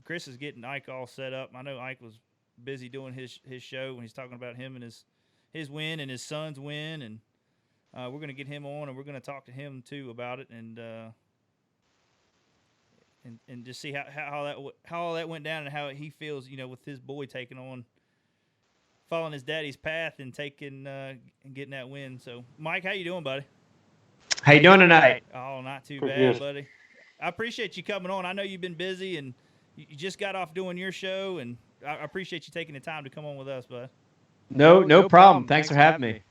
Chris is getting Ike all set up. I know Ike was busy doing his show when he's talking about him and his win and his son's win, and we're going to get him on and we're going to talk to him too about it and just see how all that went down and how he feels, with his boy taking on following his daddy's path and taking and getting that win. So, Mike, how you doing, buddy? How you doing tonight? Oh, not too Pretty bad, good. buddy. I appreciate you coming on. I know you've been busy and you just got off doing your show, and I appreciate you taking the time to come on with us, bud. No problem. Thanks for having me.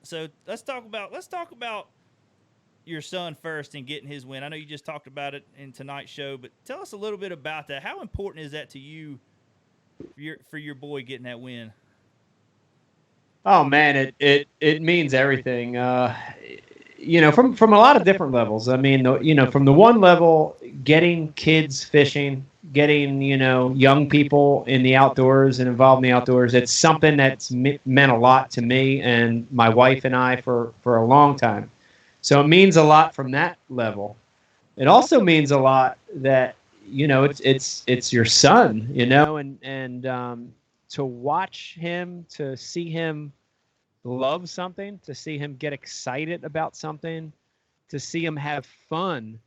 So let's talk about your son first and getting his win. I know you just talked about it in tonight's show, but tell us a little bit about that. How important is that to you for your boy getting that win? Oh man, it means everything. From a lot of different levels. I mean, from the one level, getting kids fishing, getting young people in the outdoors and involved in the outdoors. It's something that's meant a lot to me and my wife and I for a long time. So it means a lot from that level. It also means a lot that it's your son, and to watch him, to see him love something, to see him get excited about something, to see him have fun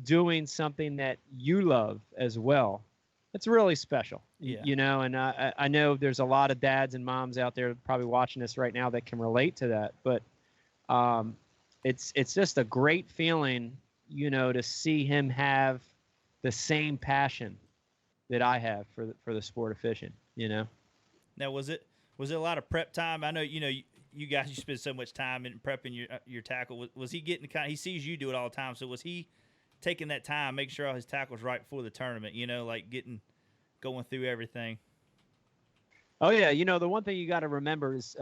doing something that you love as well. It's really special, Yeah. And I know there's a lot of dads and moms out there probably watching this right now that can relate to that. But it's just a great feeling, to see him have the same passion that I have for the sport of fishing. Now, was it a lot of prep time? I know you guys you spend so much time in prepping your tackle. Was he getting he sees you do it all the time? So was he taking that time, making sure all his tackles right before the tournament? Like going through everything. Oh yeah, the one thing you got to remember is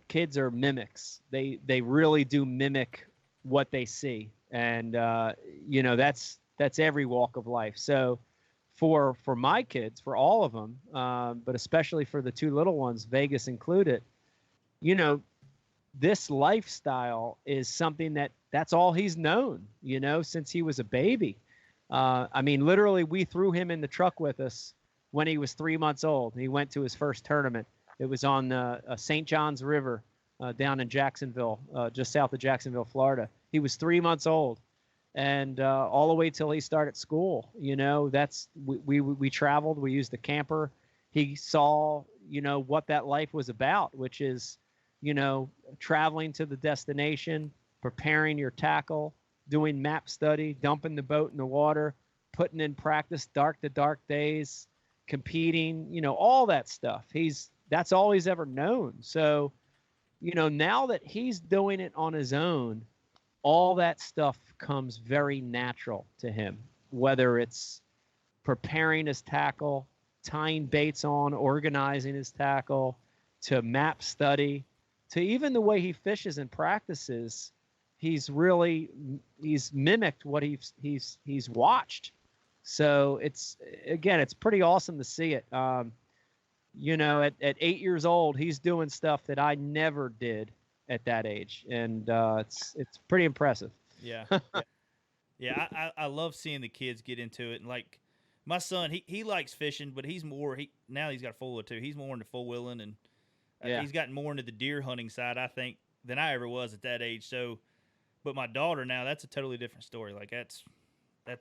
kids are mimics. They really do mimic what they see, and that's every walk of life. So for my kids, for all of them, but especially for the two little ones, Vegas included, this lifestyle is something that's all he's known, since he was a baby. I mean, literally, we threw him in the truck with us when he was 3 months old. He went to his first tournament. It was on St. John's River down in Jacksonville, just south of Jacksonville, Florida. He was 3 months old. And all the way till he started school, that's we traveled. We used the camper. He saw, what that life was about, which is, traveling to the destination, preparing your tackle, doing map study, dumping the boat in the water, putting in practice dark to dark days, competing, all that stuff. That's all he's ever known. So, now that he's doing it on his own, all that stuff comes very natural to him, whether it's preparing his tackle, tying baits on, organizing his tackle, to map study, to even the way he fishes and practices. He's mimicked what he's watched. So it's pretty awesome to see it. At 8 years old, he's doing stuff that I never did at that age, and it's pretty impressive. Yeah. Yeah, I love seeing the kids get into it. And like my son, he likes fishing, but now he's got a four-wheeler too. He's more into four-wheeling, and he's gotten more into the deer hunting side, I think, than I ever was at that age. So, but my daughter now, that's a totally different story. Like that's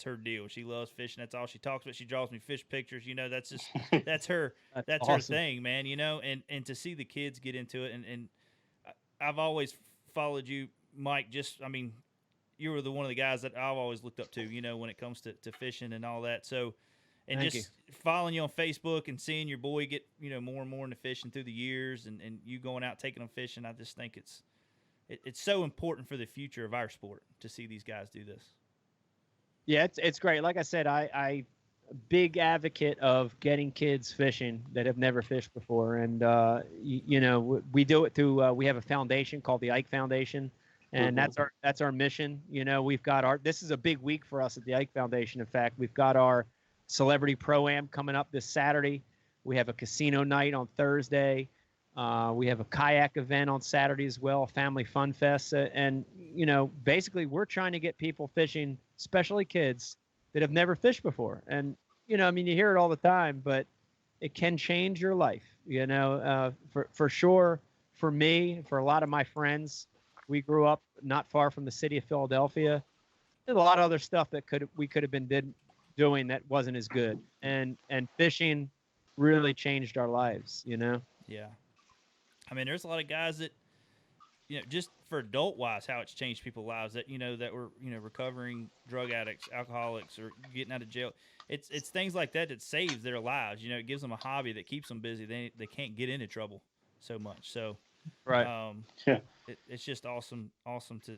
her deal. She loves fishing. That's all she talks about. She draws me fish pictures. That's just that's her that's her awesome. thing, man. And to see the kids get into it, and I've always followed you, Mike. You were one of the guys that I've always looked up to, when it comes to fishing and all that. So, and Thank just following you on Facebook and seeing your boy get, more and more into fishing through the years and you going out taking them fishing, I just think it's so important for the future of our sport to see these guys do this. Yeah, it's great. Like I said, I big advocate of getting kids fishing that have never fished before, and we do it through. We have a foundation called the Ike Foundation, and that's our mission. We've got this is a big week for us at the Ike Foundation. In fact, we've got our Celebrity Pro-Am coming up this Saturday. We have a casino night on Thursday. We have a kayak event on Saturday as well, a family fun fest. And, basically we're trying to get people fishing, especially kids that have never fished before. And, I mean, you hear it all the time, but it can change your life. For sure, for me, for a lot of my friends, we grew up not far from the city of Philadelphia. There's a lot of other stuff that we could have been doing that wasn't as good, and fishing really changed our lives. Yeah. I mean, there's a lot of guys that, just for adult wise, how it's changed people's lives that, that were, recovering drug addicts, alcoholics, or getting out of jail. It's things like that that saves their lives. It gives them a hobby that keeps them busy. They can't get into trouble so much. So, Right. Yeah. it's just awesome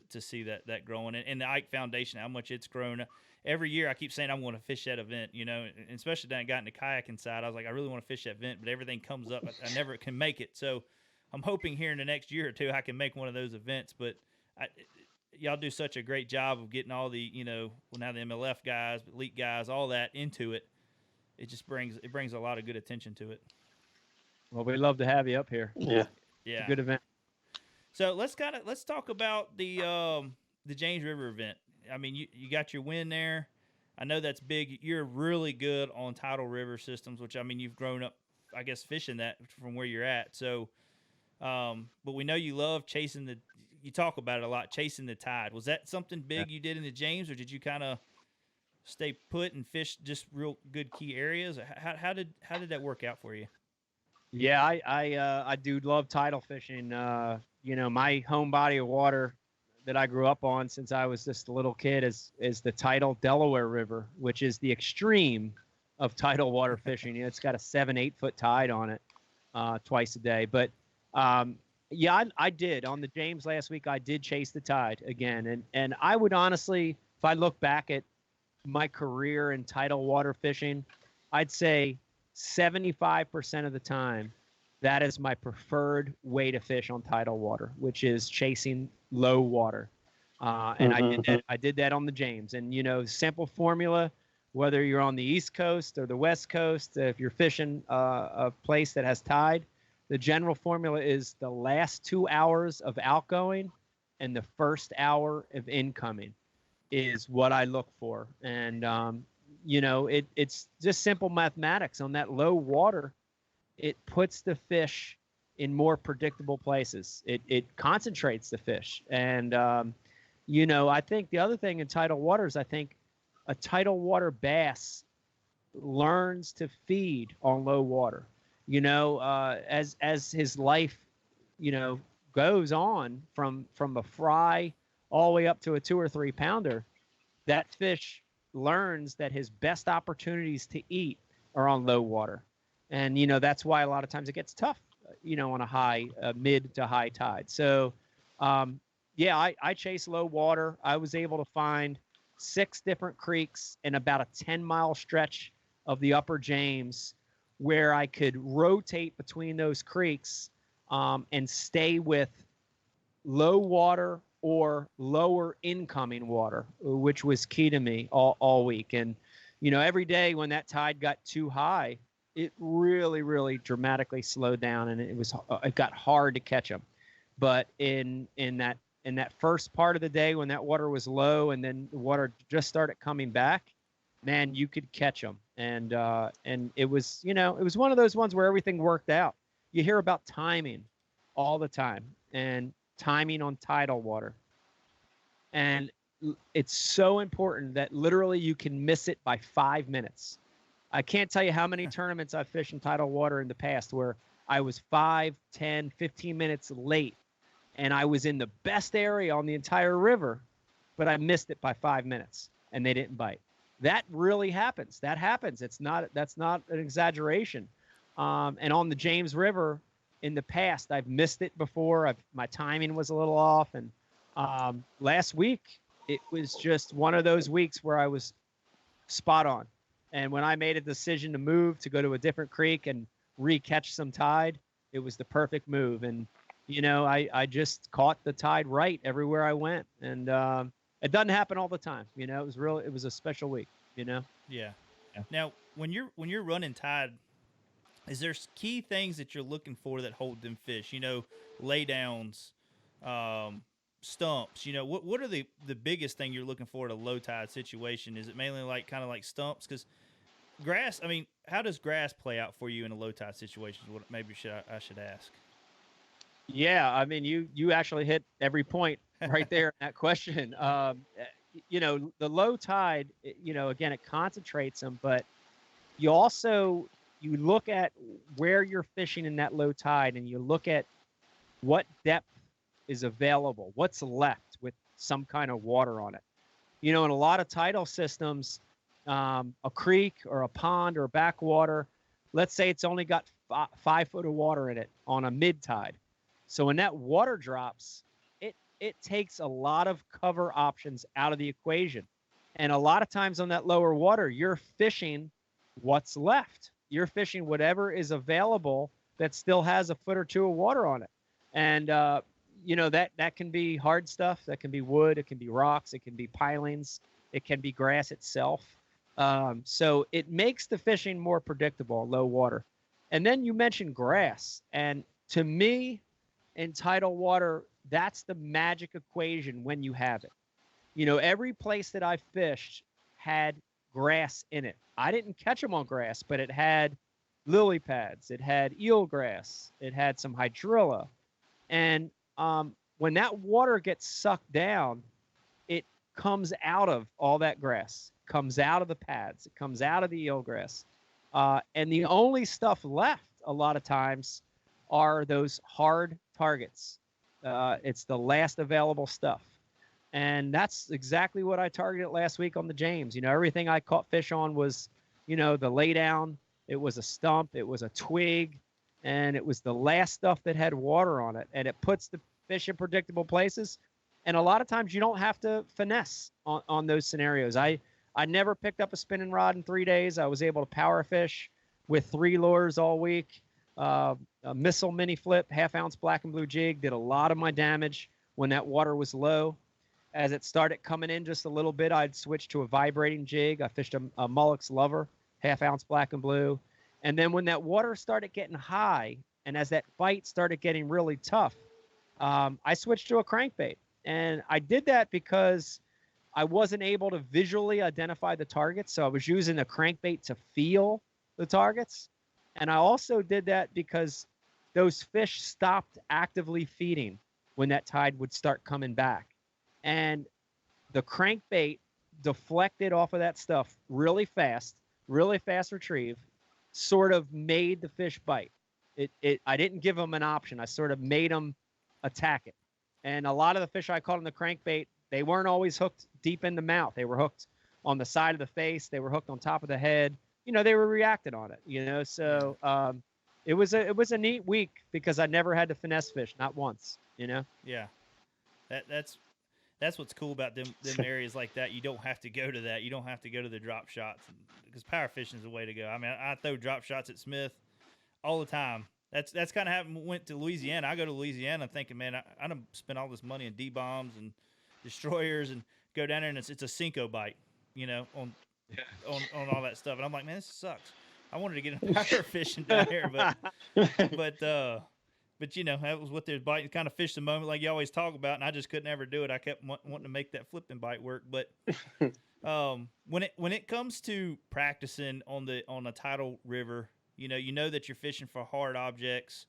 to see that growing, and the Ike Foundation, how much it's grown. Every year I keep saying I'm going to fish that event, and especially when I got into kayaking side, I was like, I really want to fish that event, but everything comes up. I never can make it. So I'm hoping here in the next year or two I can make one of those events. But y'all do such a great job of getting all the, now the MLF guys, elite guys, all that into it. It just brings a lot of good attention to it. Well, we'd love to have you up here. Yeah. Yeah. It's a good event. So let's talk about the James River event. I mean, you got your win there. I know that's big. You're really good on tidal river systems, which, I mean, you've grown up, I guess, fishing that from where you're at. So, but we know you love chasing you talk about it a lot, chasing the tide. Was that something big you did in the James, or did you kind of stay put and fish just real good key areas? How did that work out for you? Yeah, I do love tidal fishing. My home body of water that I grew up on since I was just a little kid is the tidal Delaware River, which is the extreme of tidal water fishing. It's got a 7-8 foot tide on it twice a day. But yeah, I did on the James last week. I did chase the tide again, and I would honestly, if I look back at my career in tidal water fishing, I'd say 75% of the time, that is my preferred way to fish on tidal water, which is chasing low water. And I did that on the James. And, simple formula, whether you're on the East Coast or the West Coast, if you're fishing a place that has tide, the general formula is the last 2 hours of outgoing and the first hour of incoming is what I look for. And, it's just simple mathematics. On that low water, it puts the fish in more predictable places. It concentrates the fish. And, I think the other thing in tidal waters, I think a tidal water bass learns to feed on low water. As his life, goes on from a fry all the way up to a 2 or 3 pounder, that fish learns that his best opportunities to eat are on low water. And, that's why a lot of times it gets tough, on a mid to high tide. So, I chase low water. I was able to find 6 different creeks in about a 10-mile stretch of the upper James where I could rotate between those creeks and stay with low water or lower incoming water, which was key to me all week. And, every day when that tide got too high, it really, really dramatically slowed down, and it got hard to catch them. But in that first part of the day when that water was low and then the water just started coming back, man, you could catch them. And it was, it was one of those ones where everything worked out. You hear about timing all the time, and timing on tidal water. And it's so important that literally you can miss it by 5 minutes. I can't tell you how many tournaments I've fished in tidal water in the past where I was 5, 10, 15 minutes late, and I was in the best area on the entire river, but I missed it by 5 minutes, and they didn't bite. That really happens. That happens. That's not an exaggeration. And on the James River, in the past, I've missed it before. My timing was a little off, and last week it was just one of those weeks where I was spot on. And when I made a decision to move to go to a different creek and re-catch some tide, it was the perfect move. And I just caught the tide right everywhere I went, and it doesn't happen all the time. It was a special week. Yeah. Now, when you're running tide, is there key things that you're looking for that hold them fish? Lay downs, stumps. What are the biggest thing you're looking for at a low tide situation? Is it mainly kind of like stumps? Because grass. I mean, how does grass play out for you in a low tide situation? What maybe I should ask. Yeah, I mean, you actually hit every point right there in that question. The low tide, again, it concentrates them, but you also you look at where you're fishing in that low tide, and you look at what depth is available, what's left with some kind of water on it. In a lot of tidal systems, a creek or a pond or a backwater, let's say it's only got 5 foot of water in it on a mid tide. So when that water drops, it takes a lot of cover options out of the equation. And a lot of times on that lower water, you're fishing what's left. You're fishing whatever is available that still has a foot or two of water on it. And that can be hard stuff. That can be wood. It can be rocks. It can be pilings. It can be grass itself. So it makes the fishing more predictable, low water. And then you mentioned grass. And to me, in tidal water, that's the magic equation when you have it. Every place that I fished had grass in it. I didn't catch them on grass, but it had lily pads. It had eelgrass. It had some hydrilla. And when that water gets sucked down, it comes out of all that grass, comes out of the pads, it comes out of the eelgrass. And the only stuff left a lot of times are those hard targets. It's the last available stuff. And that's exactly what I targeted last week on the James. Everything I caught fish on was, the lay down. It was a stump. It was a twig. And it was the last stuff that had water on it. And it puts the fish in predictable places. And a lot of times you don't have to finesse on those scenarios. I never picked up a spinning rod in 3 days. I was able to power fish with 3 lures all week. A missile mini flip, 1/2 ounce black and blue jig, did a lot of my damage when that water was low. As it started coming in just a little bit, I'd switch to a vibrating jig. I fished a Mullix Lover, 1/2 ounce black and blue. And then when that water started getting high, and as that bite started getting really tough, I switched to a crankbait. And I did that because I wasn't able to visually identify the targets. So I was using a crankbait to feel the targets. And I also did that because those fish stopped actively feeding when that tide would start coming back. And the crankbait deflected off of that stuff really fast retrieve, sort of made the fish bite. I didn't give them an option. I sort of made them attack it. And a lot of the fish I caught on the crankbait, they weren't always hooked deep in the mouth. They were hooked on the side of the face. They were hooked on top of the head. They were reacting on it, so it was a neat week because I never had to finesse fish, not once, Yeah. That's what's cool about them areas like that. You don't have to go to that. You don't have to go to the drop shots because power fishing is the way to go. I mean, I throw drop shots at Smith all the time. That's kind of how I went to Louisiana. I go to Louisiana thinking, man, I done spent all this money on D-bombs and destroyers and go down there and it's a Cinco bite, on all that stuff. And I'm like, man, this sucks. I wanted to get into power fishing down here, but that was what they're biting, kind of fish the moment like you always talk about, and I just couldn't ever do it. I kept wanting to make that flipping bite work. But when it comes to practicing on a tidal river, you know that you're fishing for hard objects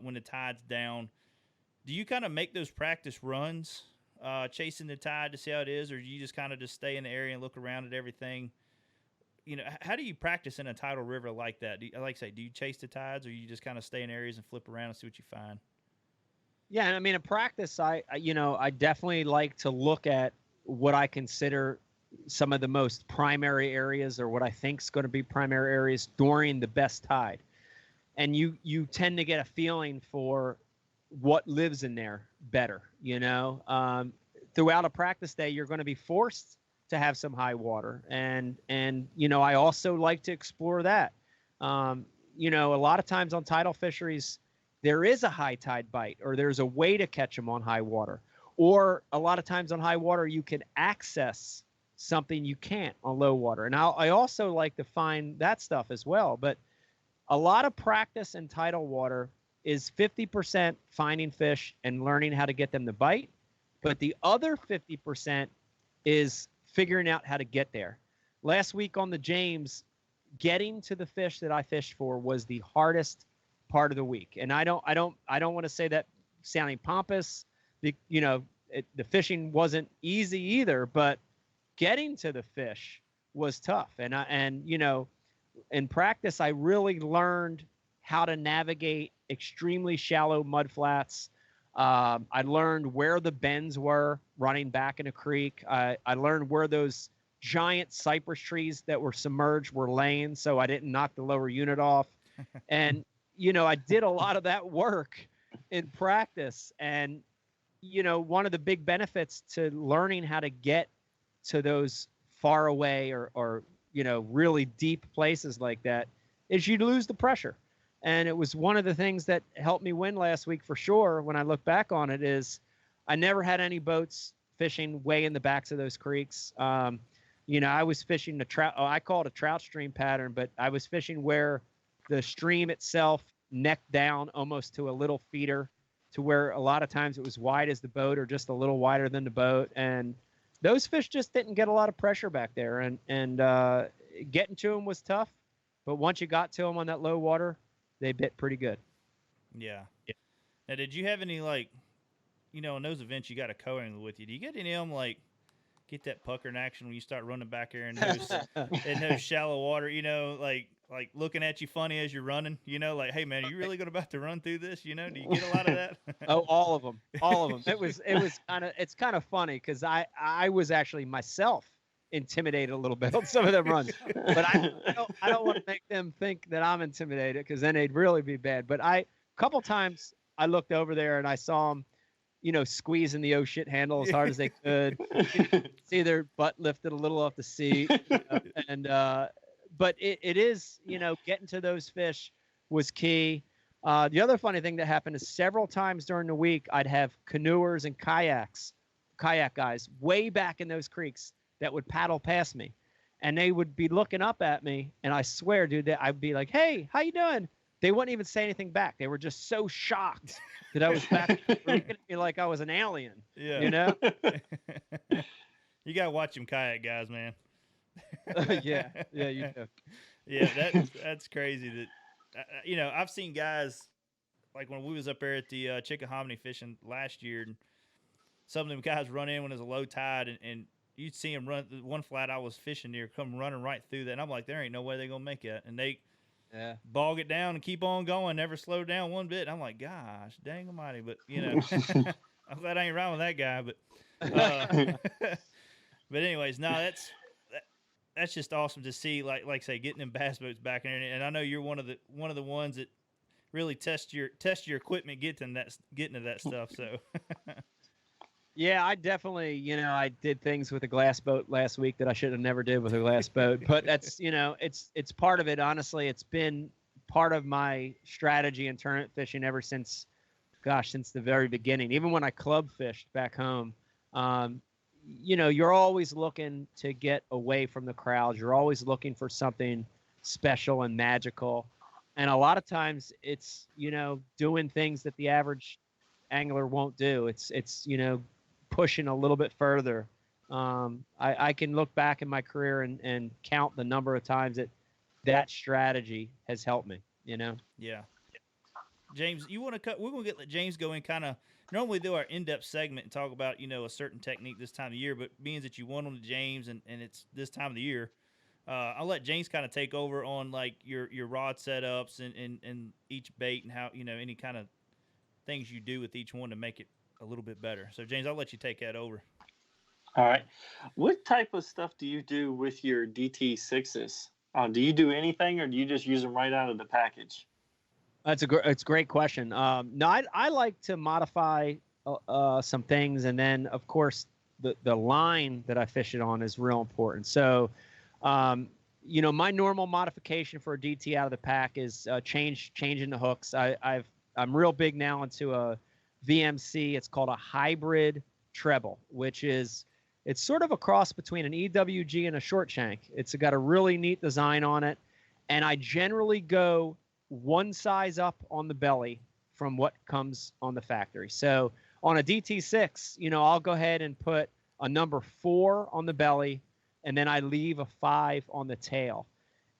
when the tide's down. Do you kind of make those practice runs, chasing the tide to see how it is, or do you just kind of just stay in the area and look around at everything? How do you practice in a tidal river like that? Do you chase the tides, or you just kind of stay in areas and flip around and see what you find? Yeah, I mean, in practice, I definitely like to look at what I consider some of the most primary areas, or what I think is going to be primary areas during the best tide. And you tend to get a feeling for what lives in there better, throughout a practice day, you're going to be forced to have some high water. And I also like to explore that. A lot of times on tidal fisheries, there is a high tide bite, or there's a way to catch them on high water. Or a lot of times on high water, you can access something you can't on low water. And I also like to find that stuff as well. But a lot of practice in tidal water is 50% finding fish and learning how to get them to bite. But the other 50% is figuring out how to get there. Last week on the James, getting to the fish that I fished for was the hardest part of the week. And I don't want to say that sounding pompous. The fishing wasn't easy either, but getting to the fish was tough. And in practice, I really learned how to navigate extremely shallow mud flats. I learned where the bends were running back in a creek. I learned where those giant cypress trees that were submerged were laying, so I didn't knock the lower unit off. And, I did a lot of that work in practice. And, one of the big benefits to learning how to get to those far away or really deep places like that is you lose the pressure. And it was one of the things that helped me win last week for sure. When I look back on it, is I never had any boats fishing way in the backs of those creeks. I was fishing the trout. Oh, I call it a trout stream pattern, but I was fishing where the stream itself necked down almost to a little feeder, to where a lot of times it was wide as the boat or just a little wider than the boat. And those fish just didn't get a lot of pressure back there. And getting to them was tough. But once you got to them on that low water, they bit pretty good. Yeah. Now, did you have any, in those events you got a co-angler with you, do you get any of them, get that puckering action when you start running back there in those shallow water, like looking at you funny as you're running, hey man, are you really about to run through this? Do you get a lot of that? Oh, all of them. It's kind of funny because I was actually myself intimidated a little bit on some of them runs, but I don't want to make them think that I'm intimidated, because then they'd really be bad. But a couple times I looked over there and I saw them, squeezing the oh shit handle as hard as they could. See their butt lifted a little off the seat, but it is, getting to those fish was key. The other funny thing that happened is several times during the week, I'd have canoers and kayak guys way back in those creeks that would paddle past me, and they would be looking up at me. And I swear, dude, that I'd be like, "Hey, how you doing?" They wouldn't even say anything back. They were just so shocked that I was back looking at me like I was an alien. Yeah. You got to watch them kayak guys, man. Yeah, you do. Yeah, that's crazy. That I've seen guys, like when we was up there at the Chickahominy fishing last year, and some of them guys run in when there's a low tide, and you'd see them run. The one flat I was fishing near, come running right through that, and I'm like, there ain't no way they're gonna make it. And they bog it down and keep on going, never slow down one bit. I'm like, gosh, dang almighty. But I'm glad I ain't around with that guy. But but anyways, no, that's just awesome to see. Like say, getting them bass boats back in there. And I know you're one of the ones that really test your equipment getting to that stuff. So. Yeah, I definitely, I did things with a glass boat last week that I should have never did with a glass boat. But that's, it's part of it. Honestly, it's been part of my strategy in tournament fishing ever since the very beginning. Even when I club fished back home, you're always looking to get away from the crowds. You're always looking for something special and magical. And a lot of times it's, doing things that the average angler won't do. It's pushing a little bit further. I can look back in my career and count the number of times that strategy has helped me, Yeah. James, you want to cut? We're going to let James go in kind of, normally do our in-depth segment and talk about, a certain technique this time of year, but being that you won on the James and it's this time of the year, I'll let James kind of take over on like your rod setups and each bait and how, any kind of things you do with each one to make it a little bit better. So James, I'll let you take that over. All right. What type of stuff do you do with your DT6s? Do you do anything, or do you just use them right out of the package? It's a great question. No, I like to modify some things, and then of course the line that I fish it on is real important. So, my normal modification for a DT out of the pack is changing the hooks. I'm real big now into a VMC. It's called a hybrid treble, which is, it's sort of a cross between an EWG and a short shank. It's got a really neat design on it. And I generally go one size up on the belly from what comes on the factory. So on a DT6, I'll go ahead and put a number 4 on the belly, and then I leave a 5 on the tail.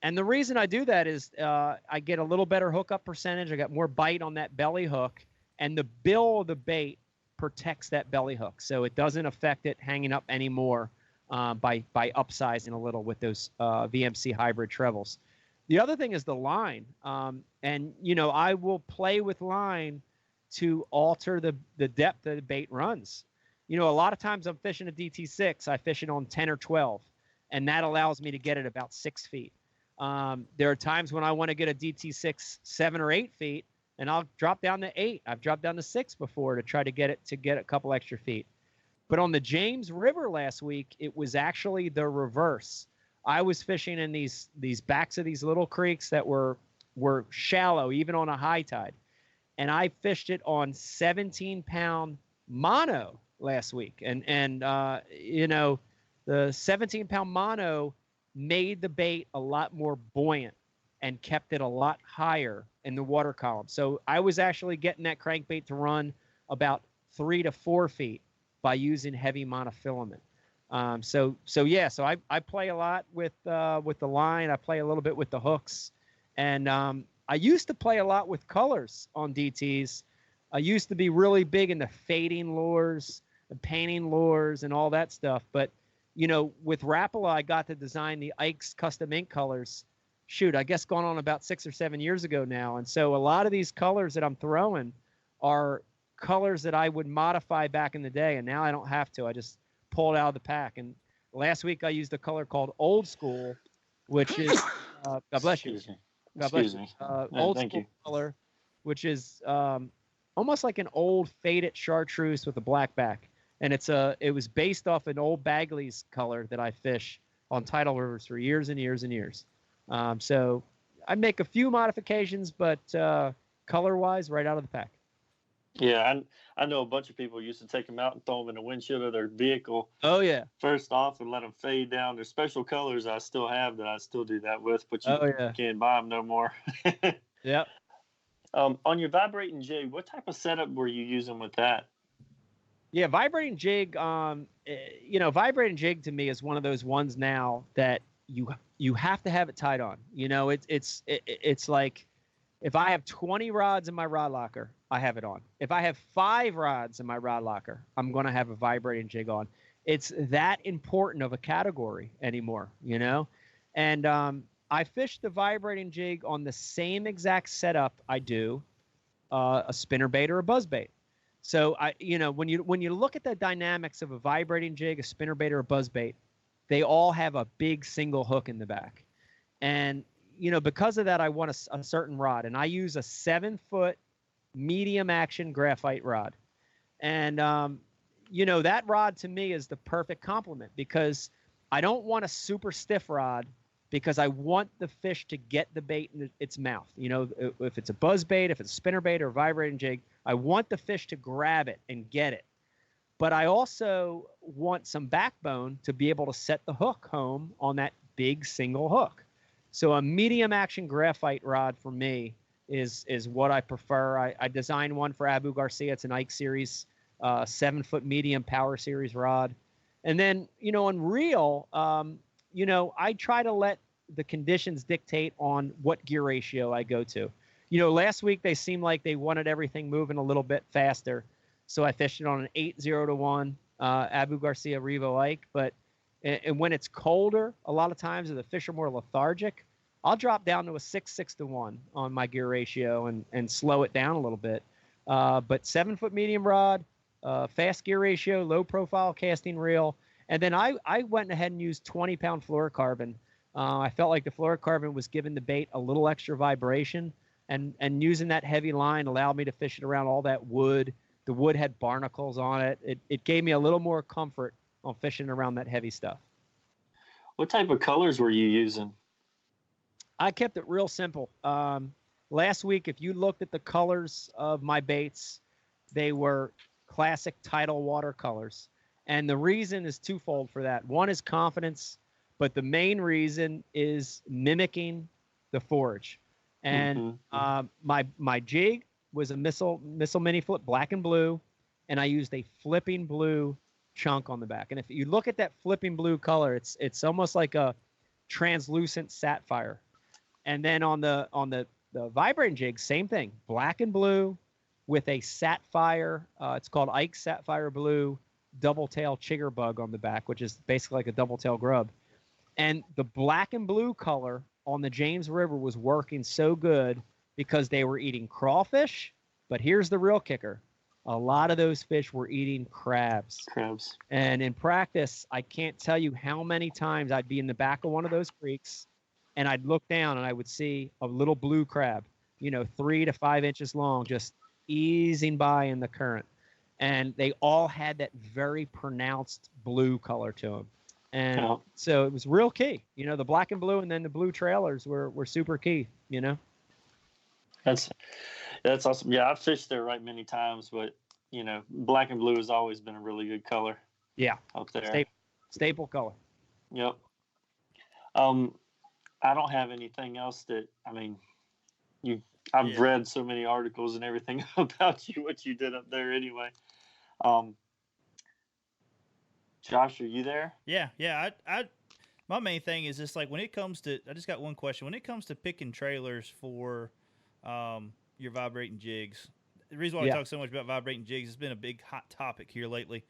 And the reason I do that is I get a little better hookup percentage. I got more bite on that belly hook, and the bill of the bait protects that belly hook, so it doesn't affect it hanging up anymore by upsizing a little with those VMC hybrid trebles. The other thing is the line, and I will play with line to alter the depth that the bait runs. A lot of times I'm fishing a DT6, I fish it on 10 or 12, and that allows me to get it about 6 feet. There are times when I want to get a DT6 7 or 8 feet, and I'll drop down to 8. I've dropped down to 6 before to try to get a couple extra feet. But on the James River last week, it was actually the reverse. I was fishing in these backs of these little creeks that were shallow, even on a high tide. And I fished it on 17-pound mono last week. And the 17-pound mono made the bait a lot more buoyant and kept it a lot higher in the water column. So I was actually getting that crankbait to run about 3 to 4 feet by using heavy monofilament. So I play a lot with the line. I play a little bit with the hooks, and I used to play a lot with colors on DTs. I used to be really big into fading lures, and painting lures, and all that stuff. But with Rapala, I got to design the Ike's custom ink colors. Shoot, I guess going on about 6 or 7 years ago now. And so a lot of these colors that I'm throwing are colors that I would modify back in the day, and now I don't have to. I just pull it out of the pack. And last week I used a color called Old School, which is God bless you. God bless you. Old School color, which is almost like an old faded chartreuse with a black back. And it was based off an old Bagley's color that I fish on tidal rivers for years and years and years. So I make a few modifications, but color-wise, right out of the pack. Yeah, I know a bunch of people used to take them out and throw them in the windshield of their vehicle. Oh, yeah. First off, and let them fade down. There's special colors I still have that I still do that with, but you can't buy them no more. Yep. On your vibrating jig, what type of setup were you using with that? Yeah, vibrating jig. Vibrating jig to me is one of those ones now that you have to have it tied on. It's like if I have 20 rods in my rod locker, I have it on. If I have 5 rods in my rod locker, I'm going to have a vibrating jig on. It's that important of a category anymore, And I fish the vibrating jig on the same exact setup I do a spinnerbait or a buzzbait. So when you look at the dynamics of a vibrating jig, a spinnerbait, or a buzzbait, they all have a big single hook in the back. And because of that, I want a certain rod, and I use a 7-foot medium action graphite rod. And that rod to me is the perfect complement, because I don't want a super stiff rod, because I want the fish to get the bait in its mouth. If it's a buzzbait, if it's a spinnerbait or a vibrating jig, I want the fish to grab it and get it. But I also want some backbone to be able to set the hook home on that big single hook. So a medium action graphite rod for me is what I prefer. I designed one for Abu Garcia. It's an Ike series, 7-foot medium power series rod. And then, on reel, I try to let the conditions dictate on what gear ratio I go to. Last week they seemed like they wanted everything moving a little bit faster. So I fished it on an 8-0-1 Abu Garcia Revo Ike. But and when it's colder, a lot of times, if the fish are more lethargic, I'll drop down to a 6-6-1 on my gear ratio and slow it down a little bit. But 7-foot medium rod, fast gear ratio, low profile casting reel. And then I went ahead and used 20-pound fluorocarbon. I felt like the fluorocarbon was giving the bait a little extra vibration, and using that heavy line allowed me to fish it around all that wood. The wood had barnacles on it. It gave me a little more comfort on fishing around that heavy stuff. What type of colors were you using? I kept it real simple. Last week, if you looked at the colors of my baits, they were classic tidal watercolors. And the reason is twofold for that. One is confidence, but the main reason is mimicking the forage. And my jig was a missile mini flip, black and blue, and I used a flipping blue chunk on the back. And if you look at that flipping blue color, it's almost like a translucent sapphire And then on the vibrating jig, same thing, black and blue with a sapphire. It's called Ike Sapphire Blue double tail chigger bug on the back, which is basically like a double tail grub. And the black and blue color on the James River was working so good because they were eating crawfish. But here's the real kicker. A lot of those fish were eating crabs. Crabs. And in practice, I can't tell you how many times I'd be in the back of one of those creeks and I'd look down and I would see a little blue crab, 3 to 5 inches long, just easing by in the current. And they all had that very pronounced blue color to them. And so it was real key. The black and blue and then the blue trailers were super key, That's awesome. Yeah, I've fished there many times, but black and blue has always been a really good color. Yeah. Up there. Staple color. Yep. I don't have anything else I've read so many articles and everything about what you did up there anyway. Josh, are you there? Yeah. I my main thing is just like when it comes to, I just got one question. When it comes to picking trailers for your vibrating jigs, the reason why we talk so much about vibrating jigs, it's been a big hot topic here lately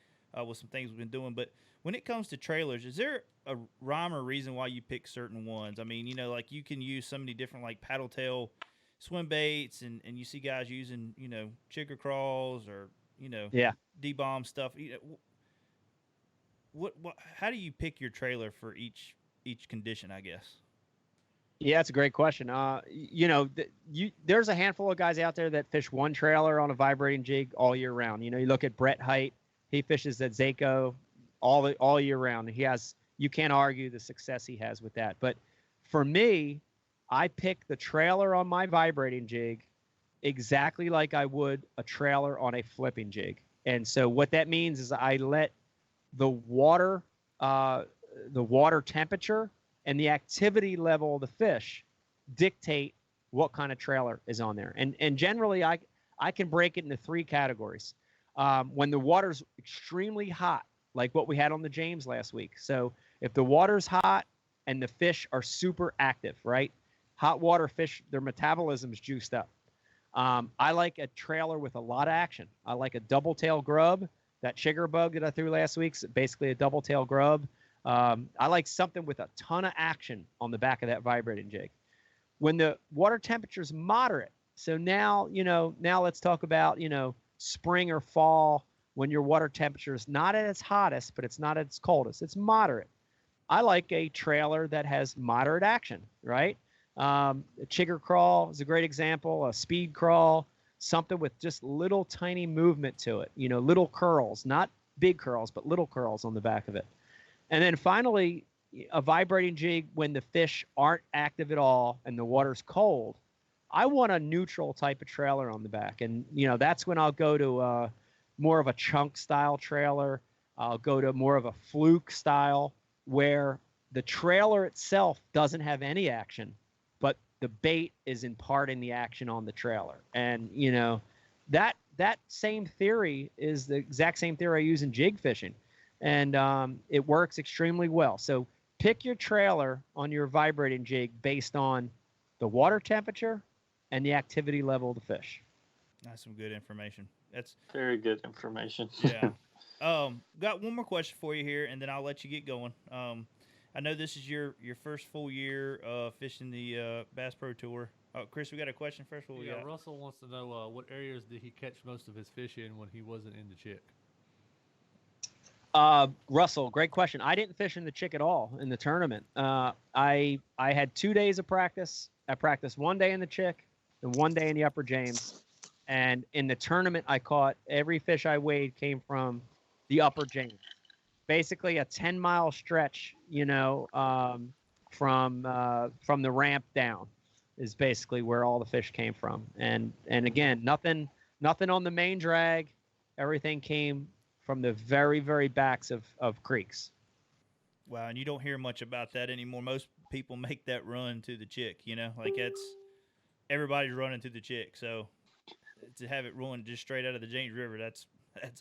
with some things we've been doing. But when it comes to trailers, is there a rhyme or reason why you pick certain ones? I mean, like you can use so many different like paddle tail swim baits, and you see guys using, chigger crawls or, D-bomb stuff. What how do you pick your trailer for each condition, I guess? Yeah, it's a great question. There's a handful of guys out there that fish one trailer on a vibrating jig all year round. You look at Brett Height, he fishes at Zako all year round. You can't argue the success he has with that. But for me, I pick the trailer on my vibrating jig exactly like I would a trailer on a flipping jig. And so what that means is I let the water temperature and the activity level of the fish dictate what kind of trailer is on there. And generally, I can break it into 3 categories. When the water's extremely hot, like what we had on the James last week. So if the water's hot and the fish are super active, right? Hot water fish, their metabolism's juiced up. I like a trailer with a lot of action. I like a double tail grub. That chigger bug that I threw last week's basically a double tail grub. I like something with a ton of action on the back of that vibrating jig. When the water temperature's moderate, so now let's talk about, spring or fall when your water temperature is not at its hottest, but it's not at its coldest. It's moderate. I like a trailer that has moderate action, right? A chigger crawl is a great example, a speed crawl, something with just little tiny movement to it, little curls, not big curls, but little curls on the back of it. And then finally, a vibrating jig when the fish aren't active at all and the water's cold. I want a neutral type of trailer on the back. And, that's when I'll go to more of a chunk style trailer. I'll go to more of a fluke style where the trailer itself doesn't have any action, but the bait is imparting the action on the trailer. And, that same theory is the exact same theory I use in jig fishing. And it works extremely well. So pick your trailer on your vibrating jig based on the water temperature and the activity level of the fish. That's some good information. That's very good information. Yeah. Got one more question for you here, and then I'll let you get going. I know this is your first full year fishing the Bass Pro Tour. Chris, we got a question first. Russell wants to know what areas did he catch most of his fish in when he wasn't in the Chick? Russell, great question. I didn't fish in the Chick at all in the tournament. I had 2 days of practice. I practiced 1 day in the Chick and 1 day in the Upper James. And in the tournament, I caught every fish I weighed came from the Upper James. Basically a 10-mile stretch, from the ramp down is basically where all the fish came from. And again, nothing on the main drag. Everything came from the very, very backs of creeks. Wow, and you don't hear much about that anymore. Most people make that run to the Chick, like everybody's running to the Chick. So to have it run just straight out of the James River, that's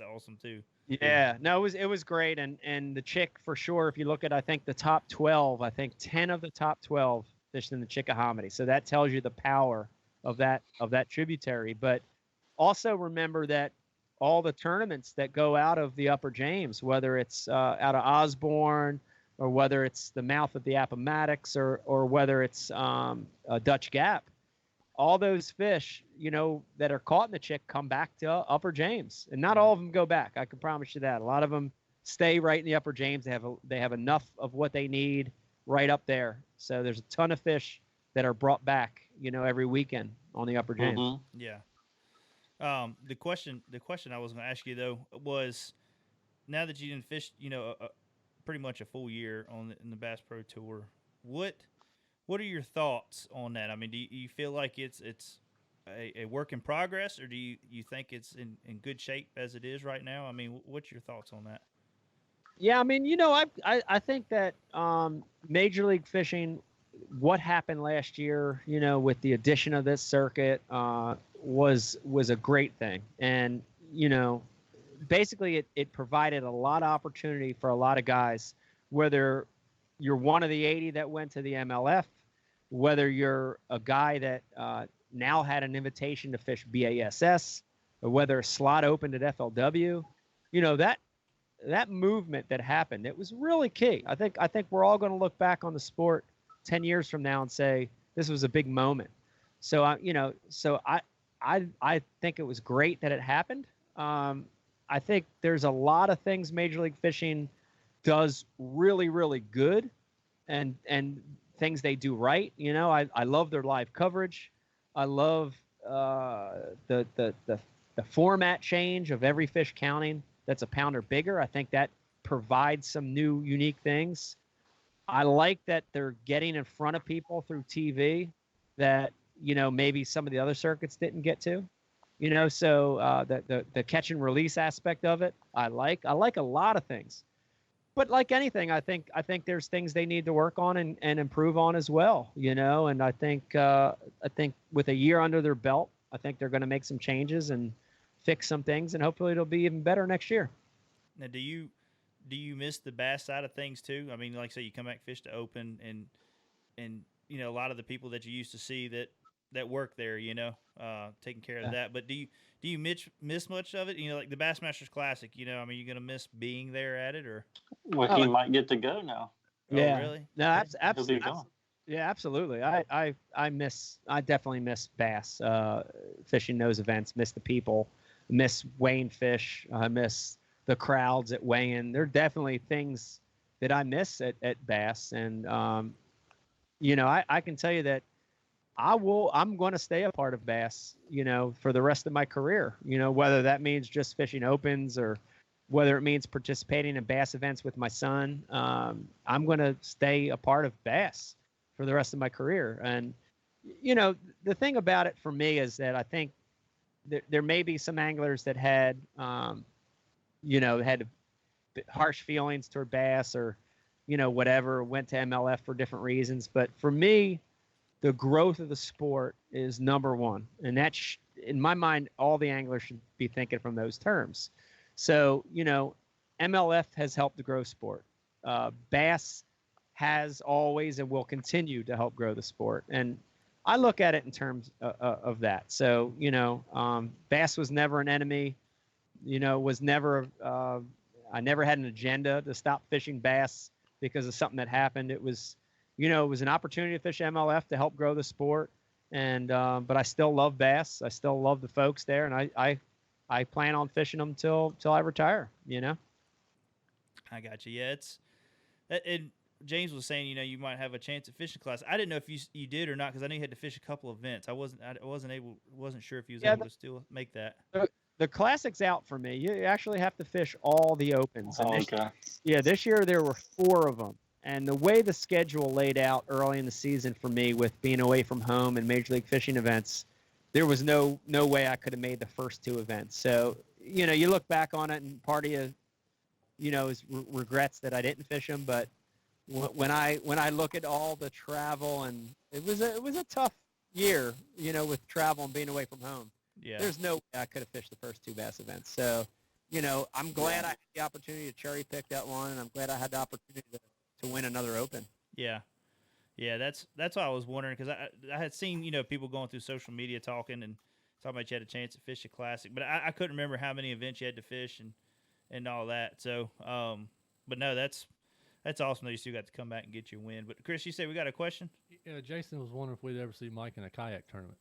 awesome too. Yeah, no, it was great, and the Chick for sure. If you look at, I think the top 12, I think 10 of the top 12 fished in the Chickahominy. So that tells you the power of that tributary. But also remember that all the tournaments that go out of the Upper James, whether it's out of Osborne or whether it's the mouth of the Appomattox or whether it's Dutch Gap, all those fish, that are caught in the Chick come back to Upper James, and not all of them go back. I can promise you that. A lot of them stay right in the Upper James. They have enough of what they need right up there. So there's a ton of fish that are brought back, every weekend on the Upper James. Mm-hmm. Yeah. The question I was going to ask you though was, now that you didn't fish, pretty much a full year in the Bass Pro Tour, what are your thoughts on that? I mean, do you feel like it's a work in progress, or do you think it's in good shape as it is right now? I mean, what's your thoughts on that? Yeah, I mean, I think that Major League Fishing, what happened last year, with the addition of this circuit, was a great thing. And, basically it provided a lot of opportunity for a lot of guys, whether you're one of the 80 that went to the MLF, whether you're a guy that now had an invitation to fish BASS, or whether a slot opened at FLW, that movement that happened, it was really key. I think we're all going to look back on the sport 10 years from now and say this was a big moment. So I think it was great that it happened. I think there's a lot of things Major League Fishing does really, really good, and things they do right. I love their live coverage. I love the format change of every fish counting that's a pound or bigger. I think that provides some new, unique things. I like that they're getting in front of people through TV that, maybe some of the other circuits didn't get to. So the catch and release aspect of it, I like a lot of things. But like anything, I think there's things they need to work on and improve on as well, and I think with a year under their belt, I think they're going to make some changes and fix some things, and hopefully it'll be even better next year. Now, do you miss the bass side of things too? I mean, like say you come back fish to open, and a lot of the people that you used to see that work there, taking care of that. But do you miss much of it? Like the Bassmasters Classic, I mean, you're gonna miss being there at it, or? Well, he might get to go now. Yeah. Oh, really? No, He'll be gone. yeah, absolutely. I definitely miss bass, fishing those events, miss the people, miss weighing fish, I miss the crowds at weigh-in. There are definitely things that I miss at bass. And, I can tell you that I'm going to stay a part of bass, for the rest of my career, whether that means just fishing opens or whether it means participating in bass events with my son. I'm going to stay a part of bass for the rest of my career. And, the thing about it for me is that I think there may be some anglers that had harsh feelings toward bass or, whatever, went to MLF for different reasons. But for me, the growth of the sport is number one. And that's, in my mind, all the anglers should be thinking from those terms. So, MLF has helped to grow sport. Bass has always and will continue to help grow the sport. And I look at it in terms of that. So, bass was never an enemy, was never, I never had an agenda to stop fishing bass because of something that happened. It was, it was an opportunity to fish MLF to help grow the sport. And, but I still love bass. I still love the folks there. And I plan on fishing them till I retire, I got you. Yeah, and James was saying, you might have a chance at fishing class. I didn't know if you did or not, because I know you had to fish a couple events. I wasn't sure if you was able to still make that. The classic's out for me. You actually have to fish all the opens. And this year there were 4 of them. And the way the schedule laid out early in the season for me, with being away from home and Major League Fishing events, there was no way I could have made the first 2 events. So, you look back on it, and part of you, is regrets that I didn't fish them. But when I look at all the travel, and it was a tough year, with travel and being away from home. Yeah. There's no way I could have fished the first 2 bass events. So, I'm glad I had the opportunity to cherry pick that one, and I'm glad I had the opportunity to win another open. Yeah. Yeah, that's what I was wondering because I had seen people going through social media talking and talking about you had a chance to fish a classic, but I couldn't remember how many events you had to fish and all that. So, but no, that's awesome that you still got to come back and get your win. But Chris, you said we got a question? Yeah, Jason was wondering if we'd ever see Mike in a kayak tournament.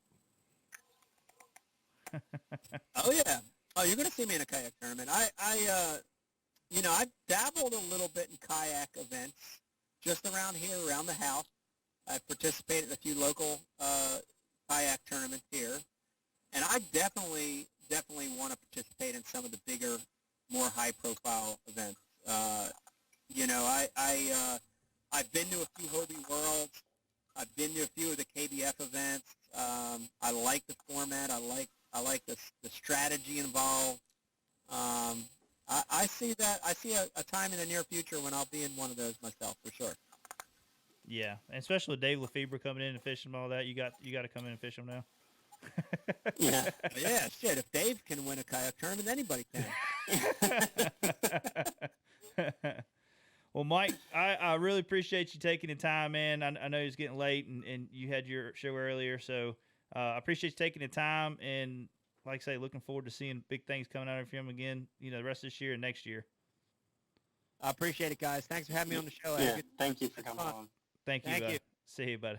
Oh yeah. Oh, you're gonna see me in a kayak tournament. I dabbled a little bit in kayak events just around here, around the house. I've participated in a few local kayak tournaments here, and I definitely want to participate in some of the bigger, more high-profile events. I've been to a few Hobie Worlds. I've been to a few of the KBF events. I like the format. I like the strategy involved. I see that. I see a time in the near future when I'll be in one of those myself for sure. Yeah, and especially with Dave Lefebvre coming in and fishing all that, you got to come in and fish them now. Yeah, yeah, shit. If Dave can win a kayak tournament, anybody can. Well, Mike, I really appreciate you taking the time, man. I know it's getting late and you had your show earlier, so I appreciate you taking the time. And like I say, looking forward to seeing big things coming out of him again, the rest of this year and next year. I appreciate it, guys. Thanks for having me on the show. Yeah, thank you for coming on. Thank you. Thank you. See you, buddy.